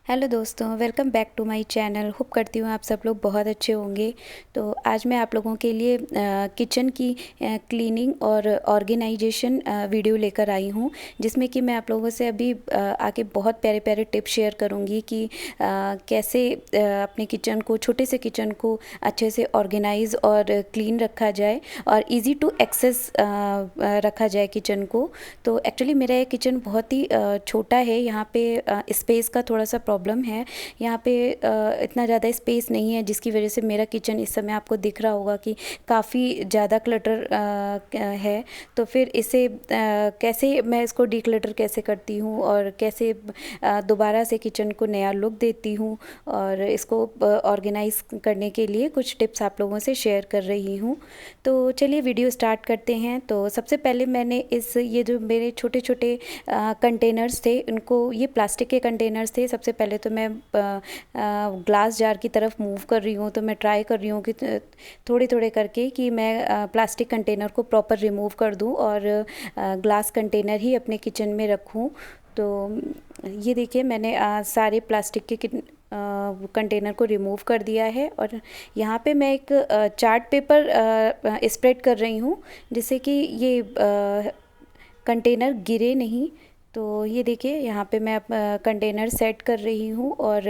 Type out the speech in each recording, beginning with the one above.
Hello दोस्तों, welcome back to my channel. Hope करती हूँ आप सब लोग बहुत अच्छे होंगे। तो आज मैं आप लोगों के लिए किचन की क्लीनिंग और ऑर्गेनाइजेशन वीडियो लेकर आई हूँ, जिसमें कि मैं आप लोगों से अभी आके बहुत प्यारे प्यारे टिप्स शेयर करूँगी कि कैसे अपने किचन को, छोटे से किचन को अच्छे से ऑर्गेनाइज और क्लीन रखा जाए और इजी टू एक्सेस रखा जाए किचन को। तो एक्चुअली मेरा ये किचन बहुत ही छोटा है। यहाँ पे स्पेस का थोड़ा सा प्रॉब्लम है। यहाँ पे इतना ज़्यादा स्पेस नहीं है, जिसकी वजह से मेरा किचन इस समय आपको दिख रहा होगा कि काफ़ी ज़्यादा क्लटर है। तो फिर इसे कैसे मैं इसको डीक्लटर कैसे करती हूँ और कैसे दोबारा से किचन को नया लुक देती हूँ और इसको ऑर्गेनाइज करने के लिए कुछ टिप्स आप लोगों से शेयर कर रही हूँ। तो चलिए वीडियो स्टार्ट करते हैं। तो सबसे पहले मैंने ये जो मेरे छोटे छोटे कंटेनर्स थे, उनको, ये प्लास्टिक के कंटेनर्स थे। सबसे पहले तो मैं ग्लास जार की तरफ मूव कर रही हूँ। तो मैं ट्राई कर रही हूँ कि थोड़े थोड़े करके कि मैं प्लास्टिक कंटेनर को प्रॉपर रिमूव कर दूँ और ग्लास कंटेनर ही अपने किचन में रखूँ। तो ये देखिए, मैंने सारे प्लास्टिक के कंटेनर को रिमूव कर दिया है और यहाँ पे मैं एक चार्ट पेपर स्प्रेड कर रही हूँ, जिससे कि ये कंटेनर गिरे नहीं। तो ये देखिए, यहाँ पे मैं कंटेनर सेट कर रही हूँ और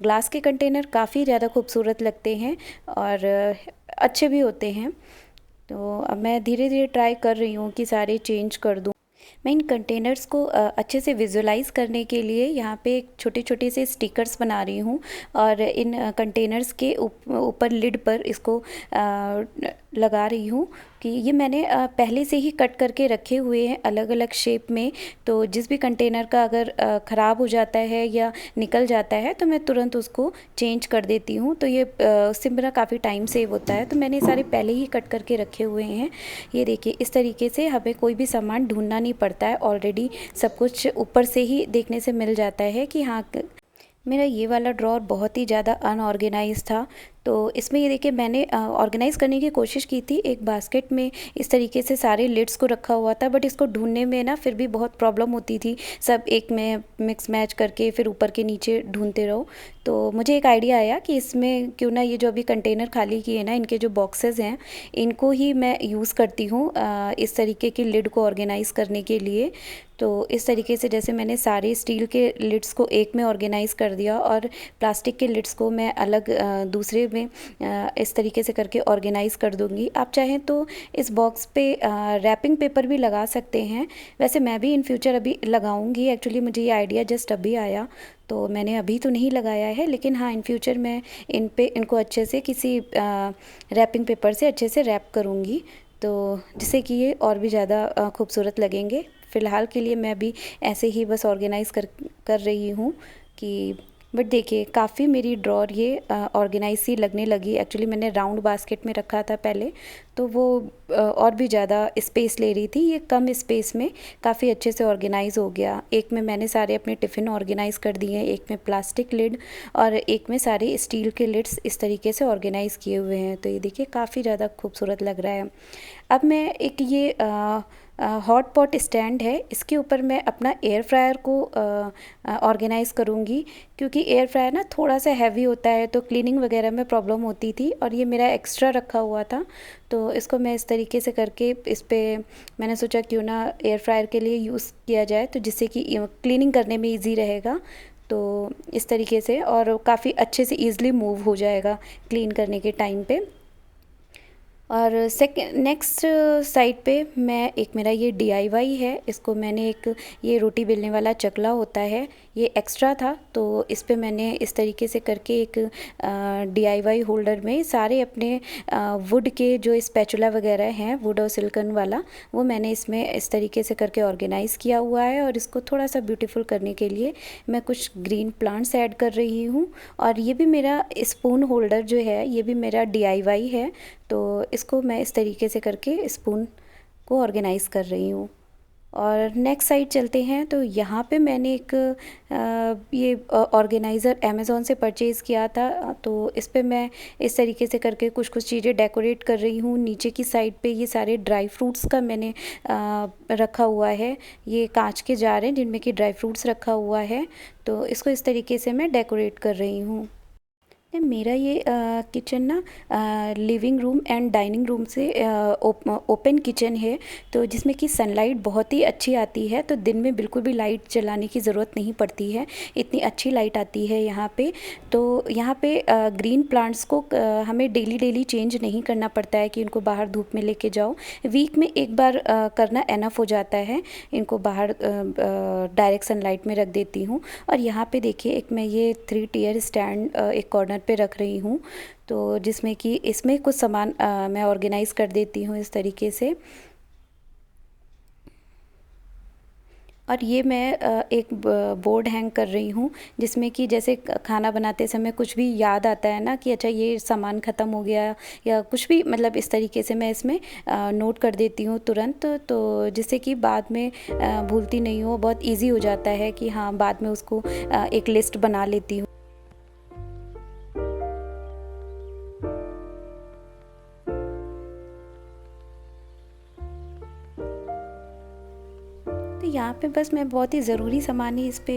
ग्लास के कंटेनर काफ़ी ज़्यादा खूबसूरत लगते हैं और अच्छे भी होते हैं। तो अब मैं धीरे धीरे ट्राई कर रही हूँ कि सारे चेंज कर दूँ। मैं इन कंटेनर्स को अच्छे से विजुलाइज करने के लिए यहाँ पे छोटे छोटे से स्टिकर्स बना रही हूँ और इन कंटेनर्स के ऊपर लिड पर इसको लगा रही हूँ कि ये मैंने पहले से ही कट करके रखे हुए हैं अलग अलग शेप में। तो जिस भी कंटेनर का अगर ख़राब हो जाता है या निकल जाता है तो मैं तुरंत उसको चेंज कर देती हूँ। तो ये उससे मेरा काफ़ी टाइम सेव होता है। तो मैंने सारे पहले ही कट करके रखे हुए हैं। ये देखिए, इस तरीके से हमें कोई भी सामान ढूंढना नहीं पड़ता है। ऑलरेडी सब कुछ ऊपर से ही देखने से मिल जाता है कि हाँ। मेरा ये वाला ड्रॉर बहुत ही ज़्यादा अनऑर्गेनाइज था। तो इसमें ये देखिए, मैंने ऑर्गेनाइज़ करने की कोशिश की थी। एक बास्केट में इस तरीके से सारे लिड्स को रखा हुआ था, बट इसको ढूंढने में ना फिर भी बहुत प्रॉब्लम होती थी। सब एक में मिक्स मैच करके फिर ऊपर के नीचे ढूंढते रहो। तो मुझे एक आइडिया आया कि इसमें क्यों ना ये जो अभी कंटेनर खाली किए ना, इनके जो बॉक्सेस हैं, इनको ही मैं यूज़ करती हूँ इस तरीके की लिड को ऑर्गेनाइज़ करने के लिए। तो इस तरीके से जैसे मैंने सारे स्टील के लिड्स को एक में ऑर्गेनाइज़ कर दिया और प्लास्टिक के लिड्स को मैं अलग दूसरे में इस तरीके से करके ऑर्गेनाइज़ कर दूंगी। आप चाहें तो इस बॉक्स पे रैपिंग पेपर भी लगा सकते हैं। वैसे मैं भी इन फ्यूचर अभी लगाऊंगी। एक्चुअली मुझे ये आइडिया जस्ट अभी आया, तो मैंने अभी तो नहीं लगाया है, लेकिन हाँ, इन फ्यूचर मैं इनको अच्छे से किसी रैपिंग पेपर से अच्छे से रैप करूँगी, तो जिससे कि ये और भी ज़्यादा खूबसूरत लगेंगे। फ़िलहाल के लिए मैं अभी ऐसे ही बस ऑर्गेनाइज़ कर रही हूँ कि, बट देखिए, काफ़ी मेरी ड्रॉर ये ऑर्गेनाइज सी लगने लगी। एक्चुअली मैंने राउंड बास्केट में रखा था पहले, तो वो और भी ज़्यादा स्पेस ले रही थी। ये कम स्पेस में काफ़ी अच्छे से ऑर्गेनाइज़ हो गया। एक में मैंने सारे अपने टिफ़िन ऑर्गेनाइज़ कर दिए, एक में प्लास्टिक लिड और एक में सारे स्टील के लिड्स इस तरीके से ऑर्गेनाइज़ किए हुए हैं। तो ये देखिए, काफ़ी ज़्यादा खूबसूरत लग रहा है। अब मैं एक ये हॉट पॉट स्टैंड है, इसके ऊपर मैं अपना एयर फ्रायर को ऑर्गेनाइज़ करूँगी, क्योंकि एयर फ्रायर ना थोड़ा सा हैवी होता है, तो क्लीनिंग वगैरह में प्रॉब्लम होती थी और ये मेरा एक्स्ट्रा रखा हुआ था। तो इसको मैं इस तरीके से करके इस पर मैंने सोचा क्यों ना एयर फ्रायर के लिए यूज़ किया जाए, तो जिससे कि क्लीनिंग करने में ईजी रहेगा। तो इस तरीके से और काफ़ी अच्छे से ईज़िली मूव हो जाएगा क्लीन करने के टाइम पे। और नेक्स्ट साइड पे मैं एक, मेरा ये DIY है। इसको मैंने एक, ये रोटी बेलने वाला चकला होता है, ये एक्स्ट्रा था, तो इस पे मैंने इस तरीके से करके एक DIY होल्डर में सारे अपने वुड के जो स्पैचुला वगैरह हैं, वुड और सिलिकॉन वाला, वो मैंने इसमें इस तरीके से करके ऑर्गेनाइज़ किया हुआ है। और इसको थोड़ा सा ब्यूटीफुल करने के लिए मैं कुछ ग्रीन प्लांट्स ऐड कर रही हूँ। और ये भी मेरा स्पून होल्डर जो है, ये भी मेरा DIY है। तो इसको मैं इस तरीके से करके स्पून को ऑर्गेनाइज़ कर रही हूँ। और नेक्स्ट साइड चलते हैं। तो यहाँ पे मैंने एक ये ऑर्गेनाइज़र अमेज़ॉन से परचेज़ किया था। तो इस पे मैं इस तरीके से करके कुछ कुछ चीज़ें डेकोरेट कर रही हूँ। नीचे की साइड पे ये सारे ड्राई फ्रूट्स का मैंने रखा हुआ है। ये कांच के जार हैं जिनमें कि ड्राई फ्रूट्स रखा हुआ है। तो इसको इस तरीके से मैं डेकोरेट कर रही हूँ। मेरा ये किचन ना living room and dining room से ओपन किचन है, तो जिसमें कि सनलाइट बहुत ही अच्छी आती है। तो दिन में बिल्कुल भी लाइट जलाने की ज़रूरत नहीं पड़ती है, इतनी अच्छी लाइट आती है यहाँ पे। तो यहाँ पे ग्रीन प्लांट्स को हमें डेली डेली चेंज नहीं करना पड़ता है कि इनको बाहर धूप में लेके जाओ। वीक में एक बार करना एनफ हो जाता है। इनको बाहर डायरेक्ट सनलाइट में रख देती हूँ। और यहाँ पे देखिए एक मैं ये 3 टियर स्टैंड एक कॉर्नर पे रख रही हूँ, तो जिसमें कि इसमें कुछ सामान मैं ऑर्गेनाइज़ कर देती हूँ इस तरीके से। और ये मैं एक बोर्ड हैंग कर रही हूँ, जिसमें कि जैसे खाना बनाते समय कुछ भी याद आता है ना कि अच्छा ये सामान ख़त्म हो गया या कुछ भी, मतलब इस तरीके से मैं इसमें नोट कर देती हूँ तुरंत। तो जिससे कि बाद में भूलती नहीं हूँ, बहुत इजी हो जाता है कि हाँ बाद में उसको एक लिस्ट बना लेती हूँ। तो यहाँ पे बस मैं बहुत ही ज़रूरी सामान ही इस पे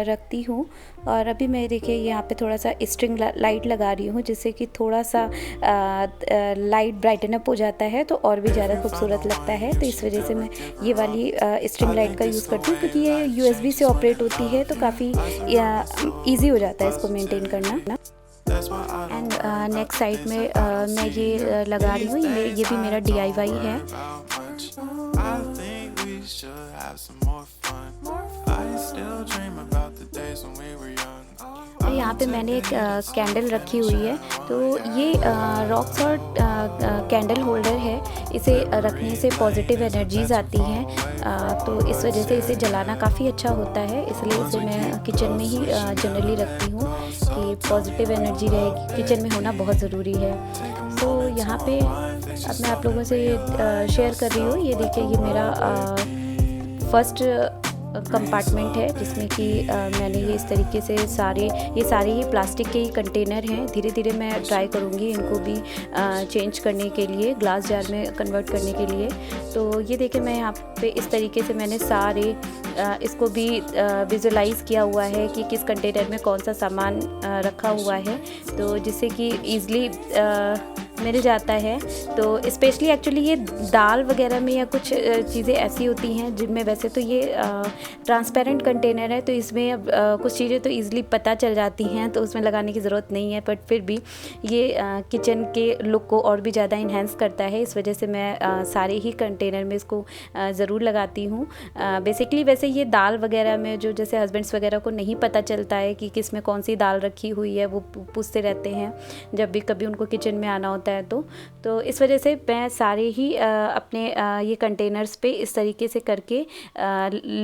रखती हूँ। और अभी मैं देखिए यहाँ पे थोड़ा सा स्ट्रिंग लाइट लगा रही हूँ, जिससे कि थोड़ा सा लाइट ब्राइटन अप हो जाता है तो और भी ज़्यादा खूबसूरत लगता है। तो इस वजह से मैं ये वाली स्ट्रिंग लाइट का यूज़ करती हूँ, क्योंकि ये यूएसबी से ऑपरेट होती है, तो काफ़ी ईजी हो जाता है इसको मेनटेन करना। एंड नेक्स्ट साइड में मैं ये लगा रही हूँ, ये भी मेरा DIY है। should have some more fun. I still dream about the days when we were young. और यहाँ पे मैंने एक कैंडल रखी हुई है। तो ये रॉक सॉल्ट कैंडल होल्डर है। इसे रखने से पॉजिटिव एनर्जीज़ आती हैं, तो इस वजह से इसे जलाना काफ़ी अच्छा होता है। इसलिए इसे मैं किचन में ही जनरली रखती हूँ कि पॉजिटिव एनर्जी रहेगी, किचन में होना बहुत ज़रूरी है। तो यहाँ पे अब मैं आप लोगों से ये शेयर कर रही हूँ। ये देखिए ये मेरा फर्स्ट कंपार्टमेंट है, जिसमें कि मैंने ये इस तरीके से ये सारे ही प्लास्टिक के ही कंटेनर हैं। धीरे धीरे मैं ट्राई करूँगी इनको भी चेंज करने के लिए, ग्लास जार में कन्वर्ट करने के लिए। तो ये देखिए मैं यहाँ पे इस तरीके से मैंने सारे इसको भी विजुलाइज़ किया हुआ है कि किस कंटेनर में कौन सा सामान रखा हुआ है, तो जिससे कि ईज़िली मिल जाता है। तो स्पेशली एक्चुअली ये दाल वगैरह में या कुछ चीज़ें ऐसी होती हैं जिनमें, वैसे तो ये ट्रांसपेरेंट कंटेनर है, तो इसमें अब कुछ चीज़ें तो ईज़िली पता चल जाती हैं, तो उसमें लगाने की ज़रूरत नहीं है। बट फिर भी ये किचन के लुक को और भी ज़्यादा इन्हेंस करता है। इस वजह से मैं सारे ही कंटेनर में इसको ज़रूर लगाती हूँ। बेसिकली वैसे ये दाल वगैरह में जो जैसे हस्बैंड्स वगैरह को नहीं पता चलता है कि किस में कौन सी दाल रखी हुई है, वो पूछते रहते हैं जब भी कभी उनको किचन में आना होता है। तो इस वजह से मैं सारे ही अपने ये कंटेनर्स पे इस तरीके से करके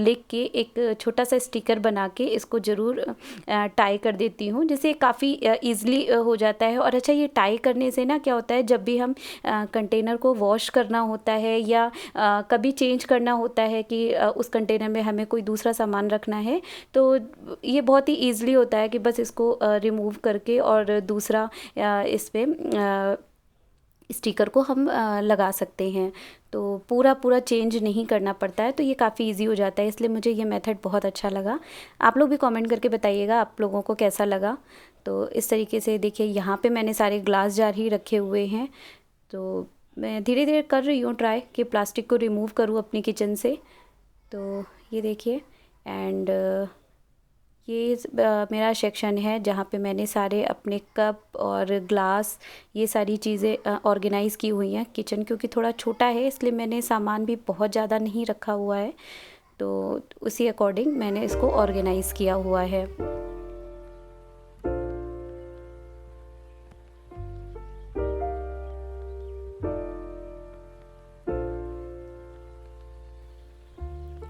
लिख के एक छोटा सा स्टिकर बना के इसको ज़रूर टाई कर देती हूँ, जिससे काफ़ी ईज़िली हो जाता है। और अच्छा ये टाई करने से ना क्या होता है, जब भी हम कंटेनर को वॉश करना होता है या कभी चेंज करना होता है कि उस कंटेनर में हमें कोई दूसरा सामान रखना है, तो ये बहुत ही ईज़िली होता है कि बस इसको रिमूव करके और दूसरा इस पर स्टिकर को हम लगा सकते हैं। तो पूरा चेंज नहीं करना पड़ता है, तो ये काफ़ी इजी हो जाता है। इसलिए मुझे ये मेथड बहुत अच्छा लगा। आप लोग भी कमेंट करके बताइएगा आप लोगों को कैसा लगा। तो इस तरीके से देखिए यहाँ पे मैंने सारे ग्लास जार ही रखे हुए हैं। तो मैं धीरे धीरे कर रही हूँ ट्राई कि प्लास्टिक को रिमूव करूँ अपनी किचन से। तो ये देखिए एंड ये मेरा सेक्शन है जहाँ पे मैंने सारे अपने कप और ग्लास ये सारी चीज़ें ऑर्गेनाइज़ की हुई हैं। किचन क्योंकि थोड़ा छोटा है, इसलिए मैंने सामान भी बहुत ज़्यादा नहीं रखा हुआ है, तो उसी अकॉर्डिंग मैंने इसको ऑर्गेनाइज़ किया हुआ है।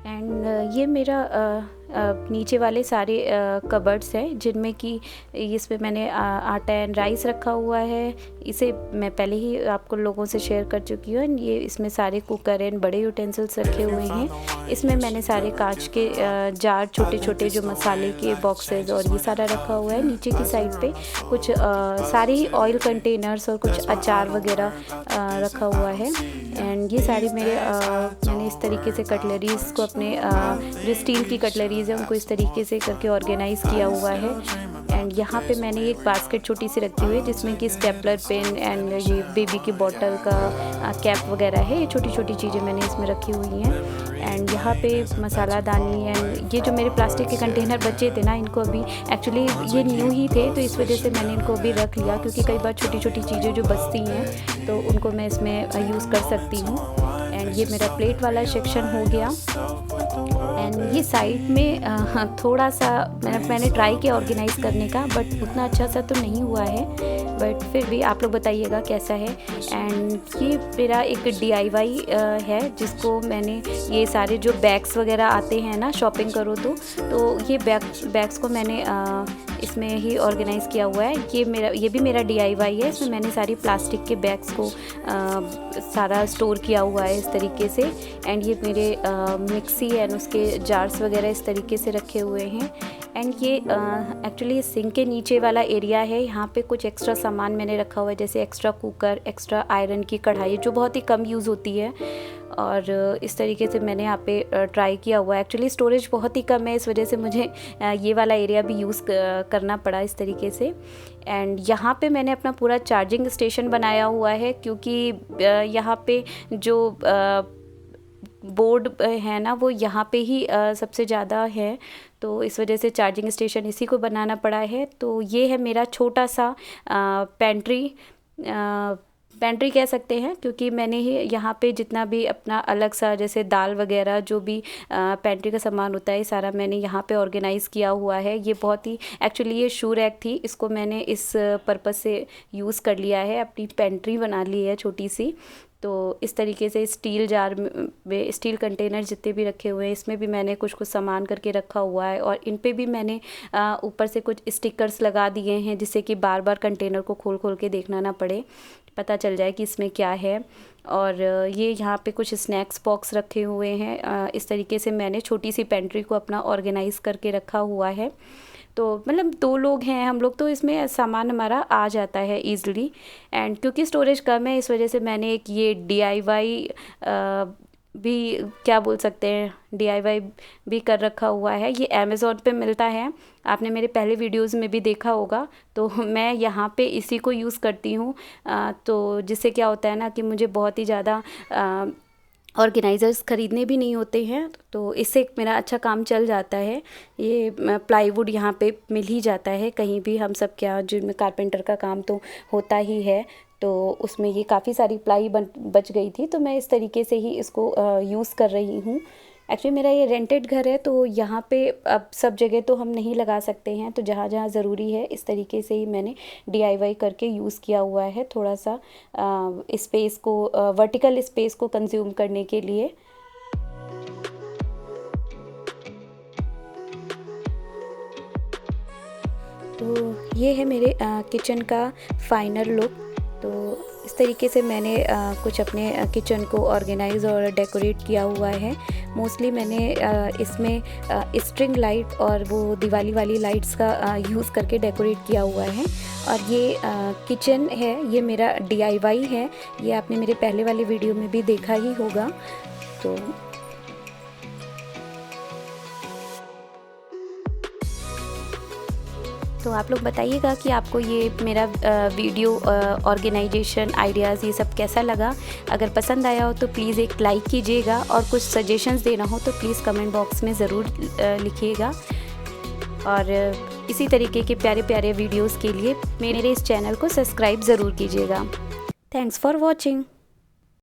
एंड ये मेरा नीचे वाले सारे कबर्ड्स हैं जिनमें कि इसमें मैंने आटा एंड राइस रखा हुआ है। इसे मैं पहले ही आपको लोगों से शेयर कर चुकी हूँ। ये इसमें सारे कुकर एंड बड़े यूटेंसिल्स रखे हुए हैं। इसमें मैंने सारे कांच के जार, छोटे छोटे जो मसाले के बॉक्सेस और ये सारा रखा हुआ है। नीचे की साइड पे कुछ सारे ही ऑयल कंटेनर्स और कुछ अचार वगैरह रखा हुआ है। एंड ये सारी मैंने इस तरीके से कटलरीज़ को अपने जो स्टील की कटलरीज़ है उनको इस तरीके से करके ऑर्गेनाइज़ किया हुआ है। एंड यहाँ पे मैंने एक बास्केट छोटी सी रखी हुई है जिसमें कि स्टेपलर पेन एंड ये बेबी की बॉटल का कैप वगैरह है। ये छोटी छोटी चीज़ें मैंने इसमें रखी हुई हैं। एंड यहाँ पे मसाला दानी एंड ये जो मेरे प्लास्टिक के कंटेनर बचे थे ना, इनको अभी एक्चुअली ये न्यू ही थे तो इस वजह से मैंने इनको अभी रख लिया, क्योंकि कई बार छोटी छोटी चीज़ें जो बचती हैं तो उनको मैं इसमें यूज़ कर सकती हूँ। एंड ये मेरा प्लेट वाला सेक्शन हो गया। एंड ये साइड में थोड़ा सा मैंने ट्राई किया ऑर्गेनाइज़ करने का, बट उतना अच्छा सा तो नहीं हुआ है, बट फिर भी आप लोग बताइएगा कैसा है। एंड ये मेरा एक DIY है जिसको मैंने ये सारे जो बैग्स वगैरह आते हैं ना शॉपिंग करो तो ये बैग्स को मैंने इसमें ही ऑर्गेनाइज़ किया हुआ है। ये भी मेरा DIY है। इसमें मैंने सारी प्लास्टिक के बैग्स को सारा स्टोर किया हुआ है इस तरीके से। एंड ये मेरे मिक्सी एंड उसके जार्स वगैरह इस तरीके से रखे हुए हैं। एंड ये एक्चुअली सिंक के नीचे वाला एरिया है। यहाँ पे कुछ एक्स्ट्रा सामान मैंने रखा हुआ है, जैसे एक्स्ट्रा कुकर, एक्स्ट्रा आयरन की कढ़ाई जो बहुत ही कम यूज़ होती है, और इस तरीके से मैंने यहाँ पे ट्राई किया हुआ है। एक्चुअली स्टोरेज बहुत ही कम है, इस वजह से मुझे ये वाला एरिया भी यूज़ करना पड़ा इस तरीके से। एंड यहाँ पे मैंने अपना पूरा चार्जिंग स्टेशन बनाया हुआ है, क्योंकि यहाँ पे जो बोर्ड है ना वो यहाँ पे ही सबसे ज़्यादा है, तो इस वजह से चार्जिंग स्टेशन इसी को बनाना पड़ा है। तो ये है मेरा छोटा सा पेंट्री कह सकते हैं, क्योंकि मैंने ही यहाँ पे जितना भी अपना अलग सा जैसे दाल वगैरह जो भी पेंट्री का सामान होता है सारा मैंने यहाँ पे ऑर्गेनाइज़ किया हुआ है। ये बहुत ही एक्चुअली ये शू रैक थी, इसको मैंने इस पर्पज़ से यूज़ कर लिया है, अपनी पेंट्री बना ली है छोटी सी। तो इस तरीके से स्टील जार में स्टील कंटेनर जितने भी रखे हुए हैं इसमें भी मैंने कुछ सामान करके रखा हुआ है, और इन पे भी मैंने ऊपर से कुछ स्टिकर्स लगा दिए हैं जिससे कि बार बार कंटेनर को खोल खोल के देखना ना पड़े, पता चल जाए कि इसमें क्या है। और ये यहाँ पे कुछ स्नैक्स बॉक्स रखे हुए हैं। इस तरीके से मैंने छोटी सी पेंट्री को अपना ऑर्गेनाइज़ करके रखा हुआ है। तो मतलब 2 लोग हैं हम लोग, तो इसमें सामान हमारा आ जाता है ईज़िली। एंड क्योंकि स्टोरेज कम है इस वजह से मैंने एक ये DIY भी क्या बोल सकते हैं, DIY भी कर रखा हुआ है। ये अमेज़ॉन पे मिलता है, आपने मेरे पहले वीडियोस में भी देखा होगा। तो मैं यहाँ पे इसी को यूज़ करती हूँ, तो जिससे क्या होता है ना कि मुझे बहुत ही ज़्यादा ऑर्गेनाइज़र्स ख़रीदने भी नहीं होते हैं, तो इससे मेरा अच्छा काम चल जाता है। ये प्लाईवुड यहाँ पे मिल ही जाता है कहीं भी, हम सब क्या जिनमें कारपेंटर का काम तो होता ही है, तो उसमें ये काफ़ी सारी प्लाई बच गई थी, तो मैं इस तरीके से ही इसको यूज़ कर रही हूँ। एक्चुअली मेरा ये रेंटेड घर है, तो यहाँ पे अब सब जगह तो हम नहीं लगा सकते हैं, तो जहाँ जहाँ ज़रूरी है इस तरीके से ही मैंने DIY करके यूज़ किया हुआ है, थोड़ा सा स्पेस को वर्टिकल स्पेस को कंज्यूम करने के लिए। तो ये है मेरे किचन का फाइनल लुक। तो इस तरीके से मैंने कुछ अपने किचन को ऑर्गेनाइज़ और डेकोरेट किया हुआ है। मोस्टली मैंने इसमें स्ट्रिंग लाइट और वो दिवाली वाली लाइट्स का यूज़ करके डेकोरेट किया हुआ है। और ये किचन है, ये मेरा DIY है, ये आपने मेरे पहले वाले वीडियो में भी देखा ही होगा। तो आप लोग बताइएगा कि आपको ये मेरा वीडियो ऑर्गेनाइजेशन आइडियाज़ ये सब कैसा लगा। अगर पसंद आया हो तो प्लीज़ एक लाइक कीजिएगा, और कुछ सजेशंस देना हो तो प्लीज़ कमेंट बॉक्स में ज़रूर लिखिएगा। और इसी तरीके के प्यारे प्यारे वीडियोस के लिए मेरे इस चैनल को सब्सक्राइब ज़रूर कीजिएगा। Thanks for watching.